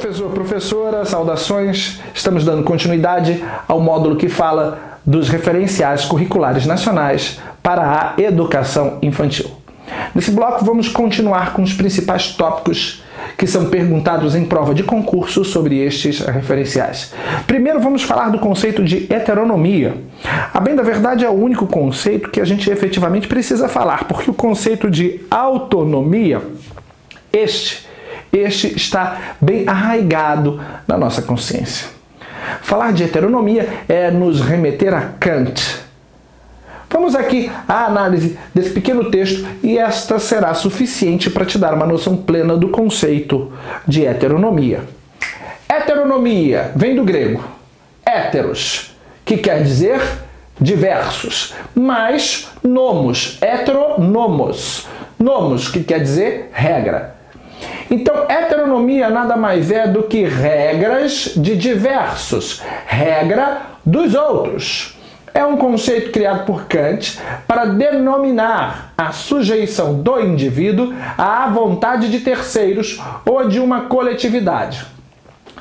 professor, professora, saudações. Estamos dando continuidade ao módulo que fala dos referenciais curriculares nacionais para a educação infantil. Nesse bloco vamos continuar com os principais tópicos que são perguntados em prova de concurso sobre estes referenciais. Primeiro vamos falar do conceito de heteronomia. A bem da verdade é o único conceito que a gente efetivamente precisa falar, porque o conceito de autonomia, este está bem arraigado na nossa consciência. Falar de heteronomia é nos remeter a Kant. Vamos aqui à análise desse pequeno texto e esta será suficiente para te dar uma noção plena do conceito de heteronomia. Heteronomia vem do grego heteros, que quer dizer diversos, mais nomos, heteronomos, nomos, que quer dizer regra. Então, heteronomia nada mais é do que regras de diversos, regra dos outros. É um conceito criado por Kant para denominar a sujeição do indivíduo à vontade de terceiros ou de uma coletividade.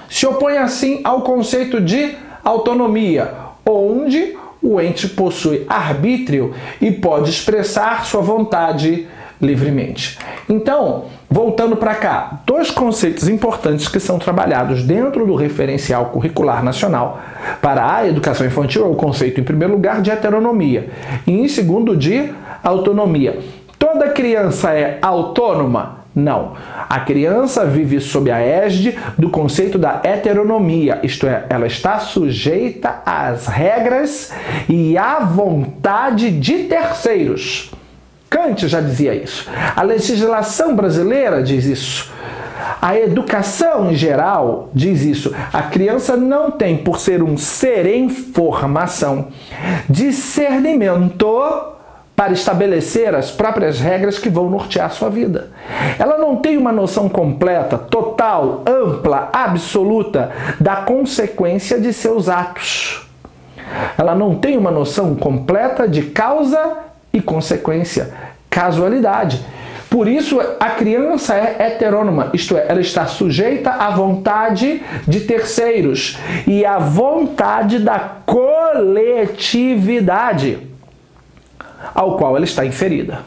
Se opõe assim ao conceito de autonomia, onde o ente possui arbítrio e pode expressar sua vontade livremente. Então, voltando para cá, dois conceitos importantes que são trabalhados dentro do referencial curricular nacional para a educação infantil é o conceito, em primeiro lugar, de heteronomia e, em segundo, de autonomia. Toda criança é autônoma? Não. A criança vive sob a égide do conceito da heteronomia, isto é, ela está sujeita às regras e à vontade de terceiros. Kant já dizia isso. A legislação brasileira diz isso. A educação em geral diz isso. A criança não tem, por ser um ser em formação, discernimento para estabelecer as próprias regras que vão nortear sua vida. Ela não tem uma noção completa, total, ampla, absoluta da consequência de seus atos. Ela não tem uma noção completa de causa e consequência, casualidade. Por isso, a criança é heterônoma, isto é, ela está sujeita à vontade de terceiros e à vontade da coletividade ao qual ela está inserida.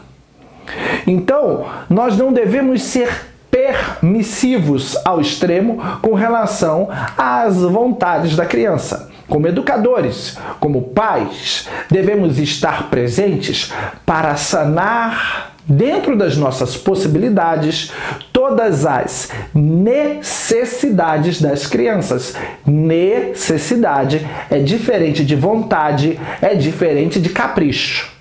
Então, nós não devemos ser permissivos ao extremo com relação às vontades da criança. Como educadores, como pais, devemos estar presentes para sanar, dentro das nossas possibilidades, todas as necessidades das crianças. Necessidade é diferente de vontade, é diferente de capricho.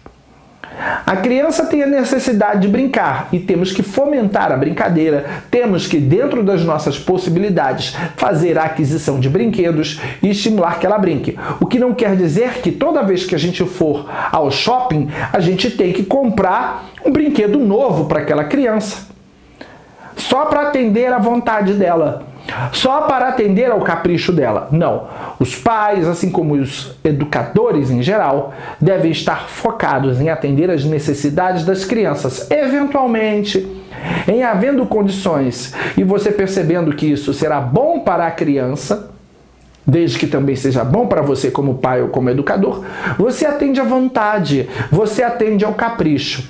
A criança tem a necessidade de brincar e temos que fomentar a brincadeira, temos que, dentro das nossas possibilidades, fazer a aquisição de brinquedos e estimular que ela brinque. O que não quer dizer que toda vez que a gente for ao shopping, a gente tem que comprar um brinquedo novo para aquela criança, só para atender à vontade dela, só para atender ao capricho dela. Não. Os pais, assim como os educadores em geral, devem estar focados em atender às necessidades das crianças. Eventualmente, em havendo condições e você percebendo que isso será bom para a criança, desde que também seja bom para você como pai ou como educador, você atende à vontade, você atende ao capricho.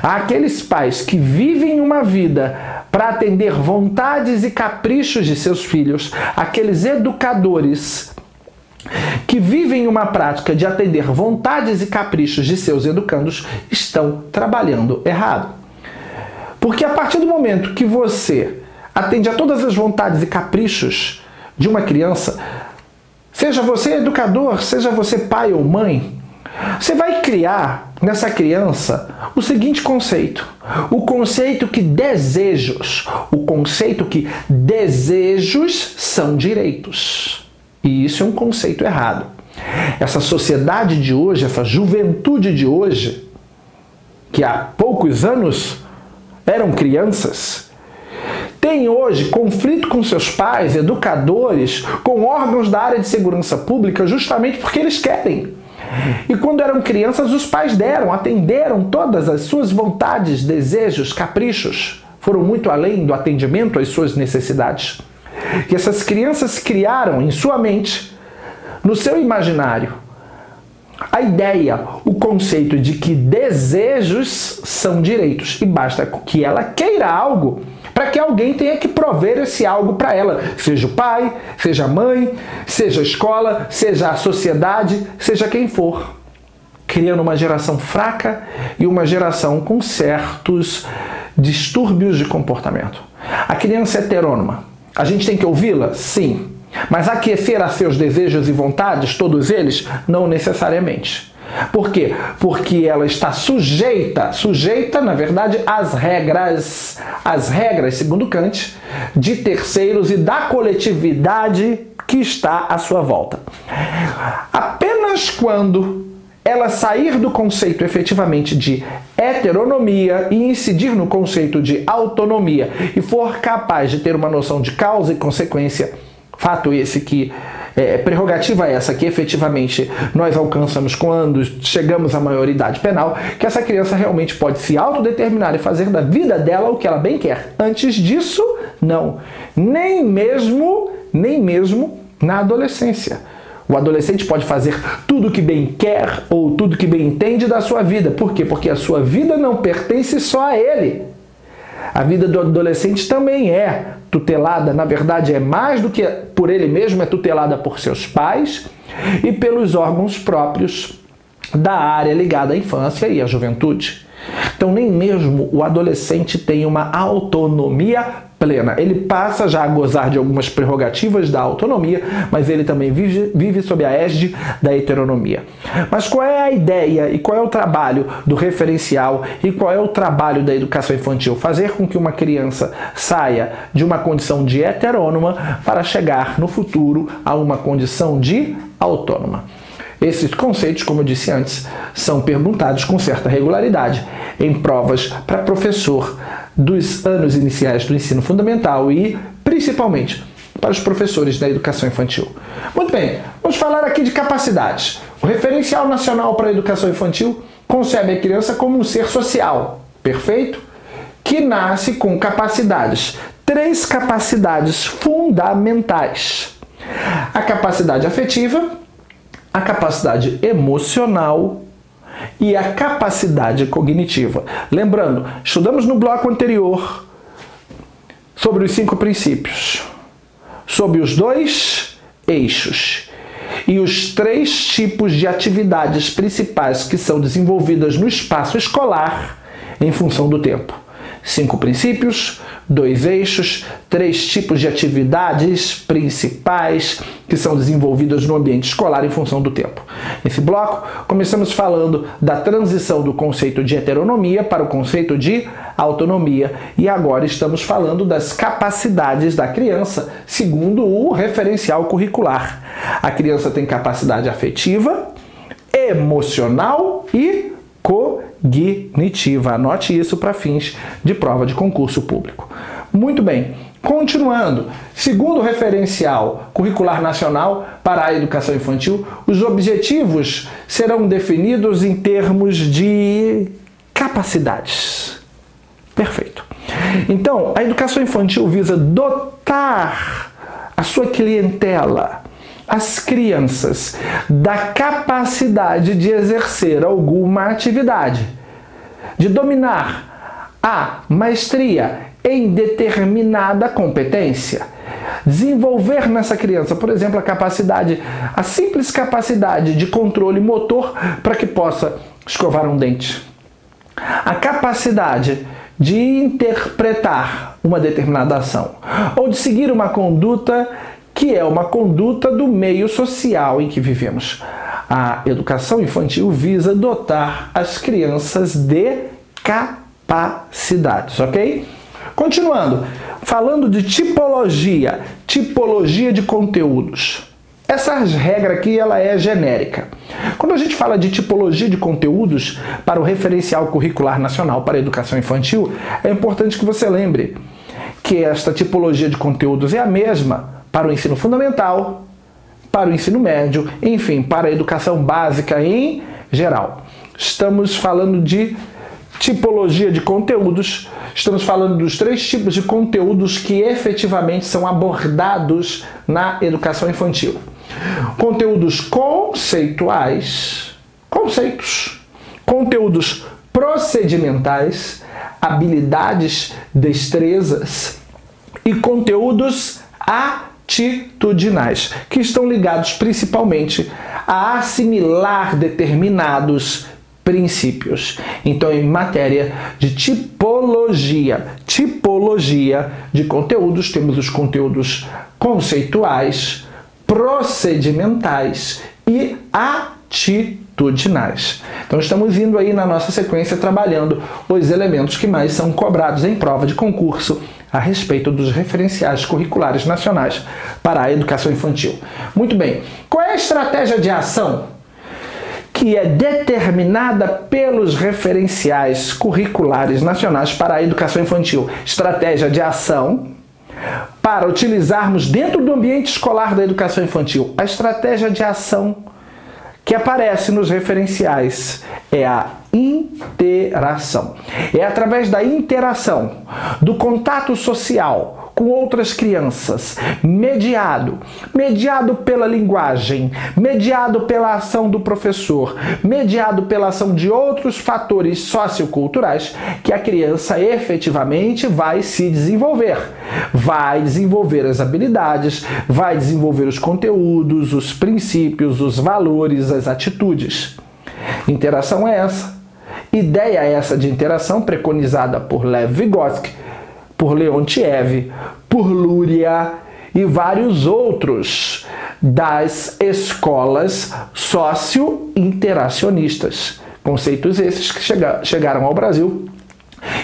Aqueles pais que vivem uma vida para atender vontades e caprichos de seus filhos, aqueles educadores que vivem uma prática de atender vontades e caprichos de seus educandos, estão trabalhando errado. Porque a partir do momento que você atende a todas as vontades e caprichos de uma criança, seja você educador, seja você pai ou mãe, você vai criar nessa criança o seguinte conceito. O conceito que desejos são direitos. E isso é um conceito errado. Essa sociedade de hoje, essa juventude de hoje, que há poucos anos eram crianças, tem hoje conflito com seus pais, educadores, com órgãos da área de segurança pública, justamente porque eles querem. E quando eram crianças, os pais atenderam todas as suas vontades, desejos, caprichos. Foram muito além do atendimento às suas necessidades. que essas crianças criaram em sua mente, no seu imaginário, a ideia, o conceito de que desejos são direitos e basta que ela queira algo para que alguém tenha que prover esse algo para ela, seja o pai, seja a mãe, seja a escola, seja a sociedade, seja quem for, criando uma geração fraca e uma geração com certos distúrbios de comportamento. A criança é heterônoma, a gente tem que ouvi-la? Sim. Mas aquecer a seus desejos e vontades, todos eles, não necessariamente. Por quê? Porque ela está sujeita, na verdade, às regras, segundo Kant, de terceiros e da coletividade que está à sua volta. Apenas quando ela sair do conceito efetivamente de heteronomia e incidir no conceito de autonomia e for capaz de ter uma noção de causa e consequência, fato esse que prerrogativa essa que efetivamente nós alcançamos quando chegamos à maioridade penal, que essa criança realmente pode se autodeterminar e fazer da vida dela o que ela bem quer. Antes disso, não. Nem mesmo na adolescência. O adolescente pode fazer tudo o que bem quer ou tudo o que bem entende da sua vida. Por quê? Porque a sua vida não pertence só a ele. A vida do adolescente também é tutelada, na verdade é mais do que por ele mesmo, é tutelada por seus pais e pelos órgãos próprios da área ligada à infância e à juventude. Então nem mesmo o adolescente tem uma autonomia plena. Ele passa já a gozar de algumas prerrogativas da autonomia, mas ele também vive sob a égide da heteronomia. Mas qual é a ideia e qual é o trabalho do referencial e qual é o trabalho da educação infantil? Fazer com que uma criança saia de uma condição de heterônoma para chegar no futuro a uma condição de autônoma. Esses conceitos, como eu disse antes, são perguntados com certa regularidade em provas para professor dos anos iniciais do ensino fundamental e, principalmente, para os professores da educação infantil. Muito bem, vamos falar aqui de capacidades. O Referencial Nacional para a Educação Infantil concebe a criança como um ser social, perfeito? Que nasce com capacidades, 3 capacidades fundamentais. A capacidade afetiva, a capacidade emocional e a capacidade cognitiva. Lembrando, estudamos no bloco anterior sobre os 5 princípios, sobre os 2 eixos e os 3 tipos de atividades principais que são desenvolvidas no espaço escolar em função do tempo. 5 princípios, 2 eixos, 3 tipos de atividades principais que são desenvolvidas no ambiente escolar em função do tempo. Nesse bloco, começamos falando da transição do conceito de heteronomia para o conceito de autonomia e agora estamos falando das capacidades da criança, segundo o referencial curricular. A criança tem capacidade afetiva, emocional e cognitiva. Anote isso para fins de prova de concurso público. Muito bem, continuando. Segundo o referencial curricular nacional para a educação infantil, os objetivos serão definidos em termos de capacidades. Perfeito. Então, a educação infantil visa dotar a sua clientela, as crianças, da capacidade de exercer alguma atividade, de dominar a maestria em determinada competência, desenvolver nessa criança, por exemplo, a simples capacidade de controle motor para que possa escovar um dente, a capacidade de interpretar uma determinada ação ou de seguir uma conduta que é uma conduta do meio social em que vivemos. A educação infantil visa dotar as crianças de capacidades, ok? Continuando, falando de tipologia de conteúdos. Essa regra aqui ela é genérica. Quando a gente fala de tipologia de conteúdos para o Referencial Curricular Nacional para a Educação Infantil, é importante que você lembre que esta tipologia de conteúdos é a mesma para o ensino fundamental, para o ensino médio, enfim, para a educação básica em geral. Estamos falando de Tipologia de conteúdos. Estamos falando dos 3 tipos de conteúdos que efetivamente são abordados na educação infantil. Conteúdos conceituais, conceitos. Conteúdos procedimentais, habilidades, destrezas e conteúdos atitudinais, que estão ligados principalmente a assimilar determinados princípios. Então, em matéria de tipologia de conteúdos, temos os conteúdos conceituais, procedimentais e atitudinais. Então, estamos indo aí na nossa sequência trabalhando os elementos que mais são cobrados em prova de concurso a respeito dos referenciais curriculares nacionais para a educação infantil. Muito bem, qual é a estratégia de ação que é determinada pelos referenciais curriculares nacionais para a educação infantil? Estratégia de ação para utilizarmos dentro do ambiente escolar da educação infantil. A estratégia de ação que aparece nos referenciais é a interação. É através da interação, do contato social com outras crianças, mediado pela linguagem, mediado pela ação do professor, mediado pela ação de outros fatores socioculturais, que a criança efetivamente vai se desenvolver. Vai desenvolver as habilidades, vai desenvolver os conteúdos, os princípios, os valores, as atitudes. Interação é essa. Ideia é essa de interação preconizada por Lev Vygotsky, por Leontiev, por Luria e vários outros das escolas socio-interacionistas. Conceitos esses que chegaram ao Brasil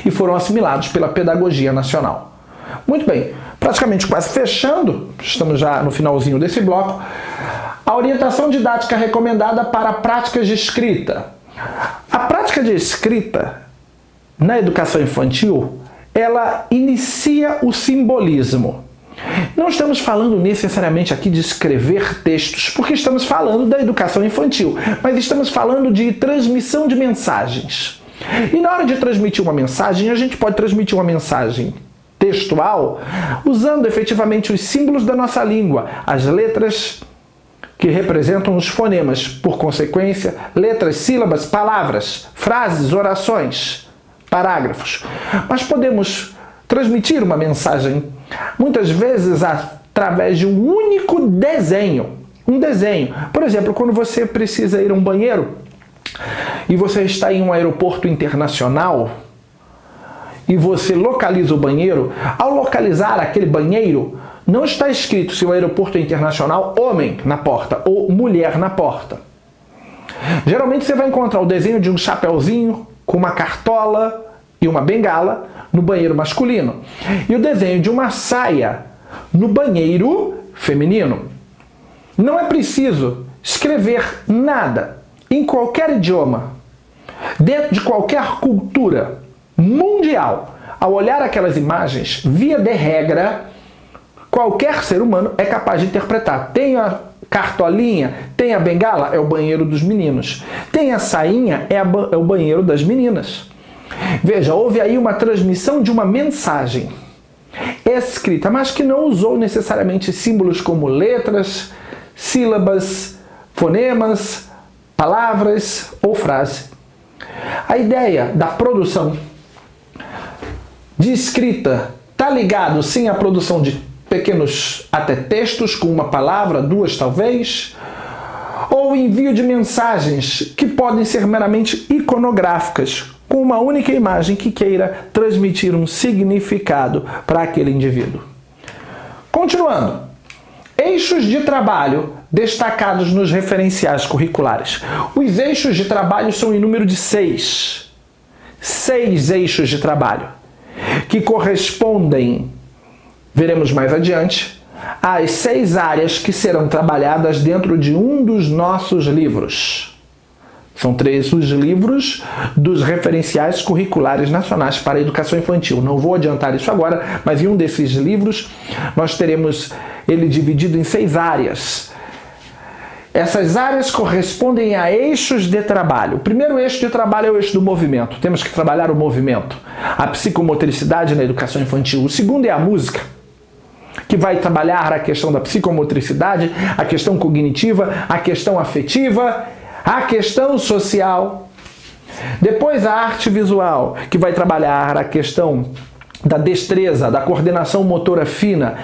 e foram assimilados pela pedagogia nacional. Muito bem, praticamente quase fechando, estamos já no finalzinho desse bloco, a orientação didática recomendada para práticas de escrita. A prática de escrita na educação infantil, ela inicia o simbolismo. Não estamos falando necessariamente aqui de escrever textos, porque estamos falando da educação infantil, mas estamos falando de transmissão de mensagens. E na hora de transmitir uma mensagem, a gente pode transmitir uma mensagem textual usando efetivamente os símbolos da nossa língua, as letras que representam os fonemas, por consequência, letras, sílabas, palavras, frases, orações, parágrafos. Mas podemos transmitir uma mensagem, muitas vezes através de um único desenho. Um desenho. Por exemplo, quando você precisa ir a um banheiro e você está em um aeroporto internacional e você localiza o banheiro, ao localizar aquele banheiro, não está escrito se o aeroporto é internacional, homem na porta ou mulher na porta. Geralmente você vai encontrar o desenho de um chapeuzinho com uma cartola e uma bengala no banheiro masculino e o desenho de uma saia no banheiro feminino. Não é preciso escrever nada em qualquer idioma, dentro de qualquer cultura mundial. Ao olhar aquelas imagens, via de regra, qualquer ser humano é capaz de interpretar. Tem a cartolinha, tem a bengala, é o banheiro dos meninos. Tem a sainha, é o banheiro das meninas. Veja, houve aí uma transmissão de uma mensagem escrita, mas que não usou necessariamente símbolos como letras, sílabas, fonemas, palavras ou frase. A ideia da produção de escrita está ligado sim à produção de pequenos até textos com uma palavra, duas talvez, ou envio de mensagens que podem ser meramente iconográficas, com uma única imagem que queira transmitir um significado para aquele indivíduo. Continuando, eixos de trabalho destacados nos referenciais curriculares. Os eixos de trabalho são em número de 6. 6 eixos de trabalho, que correspondem, veremos mais adiante, às 6 áreas que serão trabalhadas dentro de um dos nossos livros. São 3 os livros dos referenciais curriculares nacionais para a educação infantil. Não vou adiantar isso agora, mas em um desses livros nós teremos ele dividido em 6 áreas. Essas áreas correspondem a eixos de trabalho. O primeiro eixo de trabalho é o eixo do movimento. Temos que trabalhar o movimento, a psicomotricidade na educação infantil. O segundo é a música, que vai trabalhar a questão da psicomotricidade, a questão cognitiva, a questão afetiva, a questão social. Depois a arte visual, que vai trabalhar a questão da destreza, da coordenação motora fina,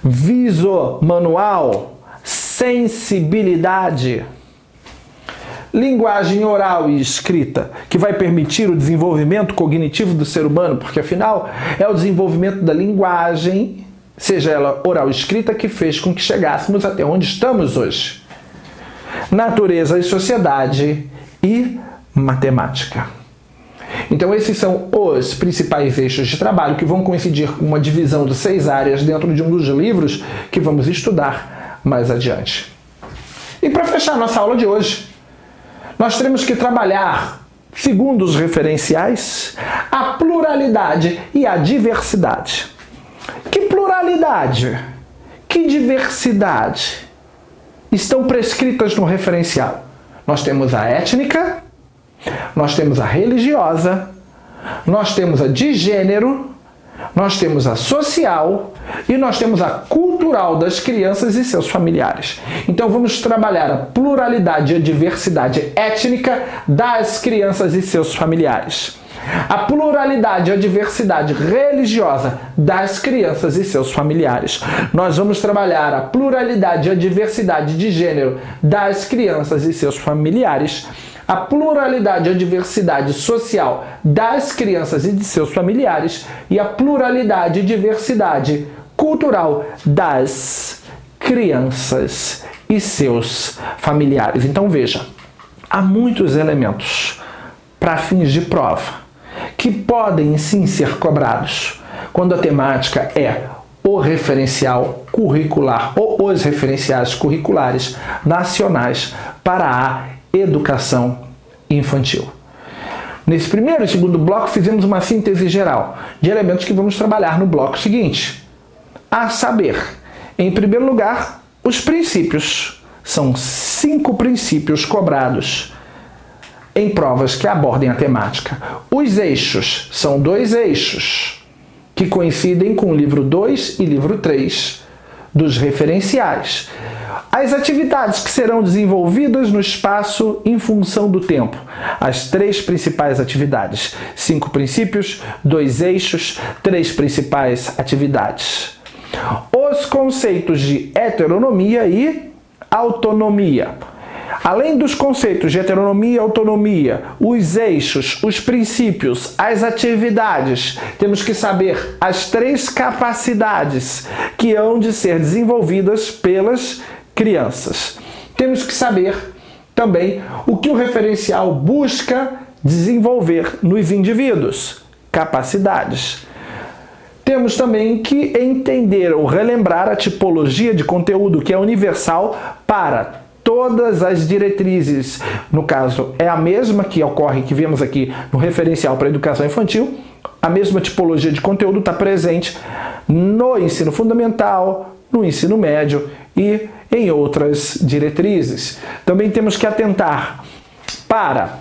visomanual, sensibilidade. Linguagem oral e escrita, que vai permitir o desenvolvimento cognitivo do ser humano, porque afinal é o desenvolvimento da linguagem, seja ela oral ou escrita, que fez com que chegássemos até onde estamos hoje. Natureza e sociedade e matemática. Então esses são os principais eixos de trabalho que vão coincidir com uma divisão de 6 áreas dentro de um dos livros que vamos estudar mais adiante. E para fechar nossa aula de hoje, nós teremos que trabalhar, segundo os referenciais, a pluralidade e a diversidade. Que pluralidade, que diversidade estão prescritas no referencial? Nós temos a étnica, nós temos a religiosa, nós temos a de gênero, nós temos a social e nós temos a cultural das crianças e seus familiares. Então vamos trabalhar a pluralidade e a diversidade étnica das crianças e seus familiares. A pluralidade e a diversidade religiosa das crianças e seus familiares. Nós vamos trabalhar a pluralidade e a diversidade de gênero das crianças e seus familiares. A pluralidade e a diversidade social das crianças e de seus familiares e a pluralidade e diversidade cultural das crianças e seus familiares. Então veja, há muitos elementos para fins de prova que podem sim ser cobrados quando a temática é o referencial curricular ou os referenciais curriculares nacionais para a educação infantil. Nesse primeiro e segundo bloco, fizemos uma síntese geral de elementos que vamos trabalhar no bloco seguinte. A saber, em primeiro lugar, os princípios. São 5 princípios cobrados em provas que abordem a temática. Os eixos são 2 eixos que coincidem com o livro 2 e livro 3 dos referenciais. As atividades que serão desenvolvidas no espaço em função do tempo. As 3 principais atividades. 5 princípios, 2 eixos, 3 principais atividades. Os conceitos de heteronomia e autonomia. Além dos conceitos de heteronomia e autonomia, os eixos, os princípios, as atividades, temos que saber as 3 capacidades que hão de ser desenvolvidas pelas crianças. Temos que saber também o que o referencial busca desenvolver nos indivíduos, capacidades. Temos também que entender ou relembrar a tipologia de conteúdo que é universal para todas as diretrizes. No caso, é a mesma que ocorre, que vemos aqui no referencial para a educação infantil. A mesma tipologia de conteúdo está presente no ensino fundamental, no ensino médio e em outras diretrizes. Também temos que atentar para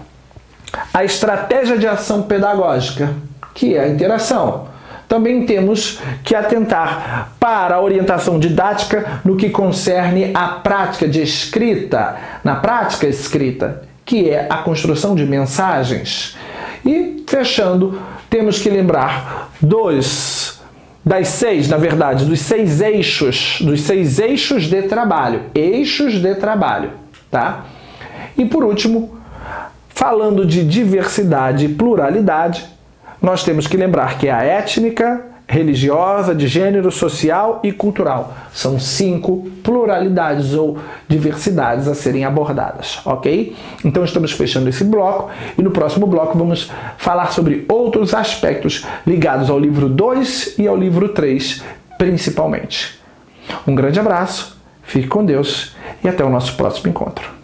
a estratégia de ação pedagógica, que é a interação. Também temos que atentar para a orientação didática no que concerne à prática de escrita, na prática escrita, que é a construção de mensagens. E, fechando, temos que lembrar dos 6 eixos de trabalho, tá? E por último, falando de diversidade e pluralidade, nós temos que lembrar que a étnica, religiosa, de gênero, social e cultural são 5 pluralidades ou diversidades a serem abordadas, ok? Então estamos fechando esse bloco e no próximo bloco vamos falar sobre outros aspectos ligados ao livro 2 e ao livro 3, principalmente. Um grande abraço, fique com Deus e até o nosso próximo encontro.